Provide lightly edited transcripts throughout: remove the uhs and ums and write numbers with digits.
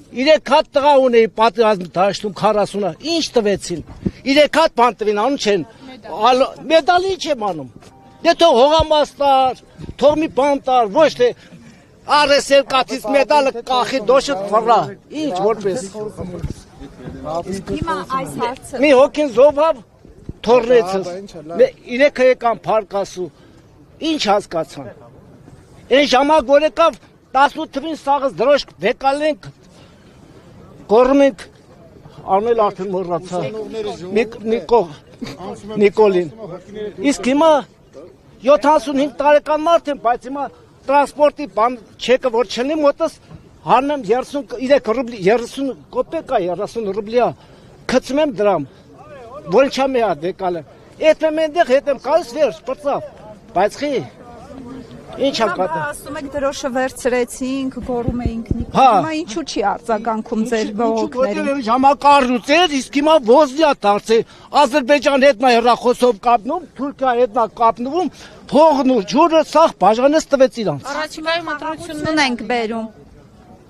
3 հատ տղա ունեի պատերազմ դաշտում 40-ը, ինչ տվեցին։ 3 հատ բան տվին, անում չեն։ Մեդալի չեմ անում։ Դե թող հողամաս տար, թող մի բան տար, ոչ թե արեսել կաթից մեդալը կախի դոշը վրա։ Ինչ որպես։ Հիմա այս հարցը։ Մի հոգին զոհավ թորնեցս։ 3 եկան փարկասու։ Ինչ հասկացան։ Այն ժամանակ որ եկավ 18 թվին սաղս դրոշք վեկալենք գոռում ենք անել արդեն մոռացա Նիկոլին իսկ հիմա 75 տարեկան մարդ եմ բայց հիմա տրանսպորտի բան չեկը որ չնի մոտս հանեմ 33 ռուբլի 30 կոպեկա 30 ռուբլիա գցում եմ դրամ որ ինչա մի հատ վեկալ եմ այդ մենտեղ հետ եմ գալիս վերջ բրծավ բայց խի Ինչ հակատը։ Ասում եք դրոշը վերցրեցինք, գոռում էինք Նիկոլ։ Հիմա ինչու չի արձագանքում ձեր բողոքներին։ Ժամակարուց էր, իսկ հիմա ոզնիա դարձել։ Ադրբեջան հետ նա հեռախոսով կապնում, Թուրքիա հետ նա կապնվում, փողն ու ջուրը սաղ բաժանես տվեց իրանց։ Առաջիկայում ընտրություններ ենք բերում։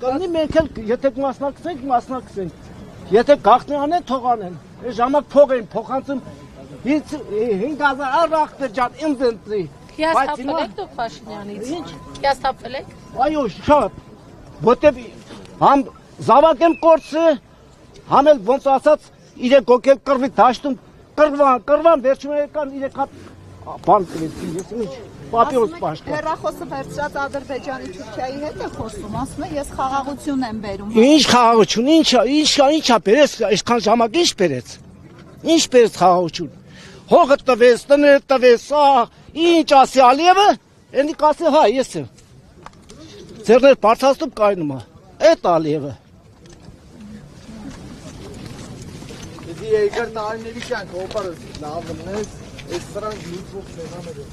Կլինի մենք էլ եթե մասնակցենք։ Եթե գաղտնի անեն, թող անեն։ Այս ժամանակ փող են փոխանցում 5000 առախտը ջան ինվենտորի։ Հիասթափվել եք դուք Փաշինյանից։ Ինչ։ Հիասթափվել եք։ Այո, շատ։ Որտեւ համ զավակ եմ կորցը, համ էլ ոնց ասած իրեք գոքել կռվի դաշտում կռվան վերջում եկան 3 հատ բան կրեցին, ես ինչ պապիրոս պաշտպան։ Հեռախոսը վերցրած Ադրբեջանի Թուրքիայի հետ է խոսում, ասում է ես խաղաղություն եմ բերում։ Ինչ խաղաղություն, ինչա բերես, այսքան ժամանակ ինչ բերեց։ Ինչ բերեց խաղաղություն։ Հողը տվեց, տները տվեց, ինչ ասի Ալիևը, ենի կասի հա, ես եմ։ Ձերներ բարձաստում կայնում է, էտ Ալիևը։ Եդի երկար նարինների կյանք, հոպարս լավն ես, ես սրանք լուծվող սենաներ եմ։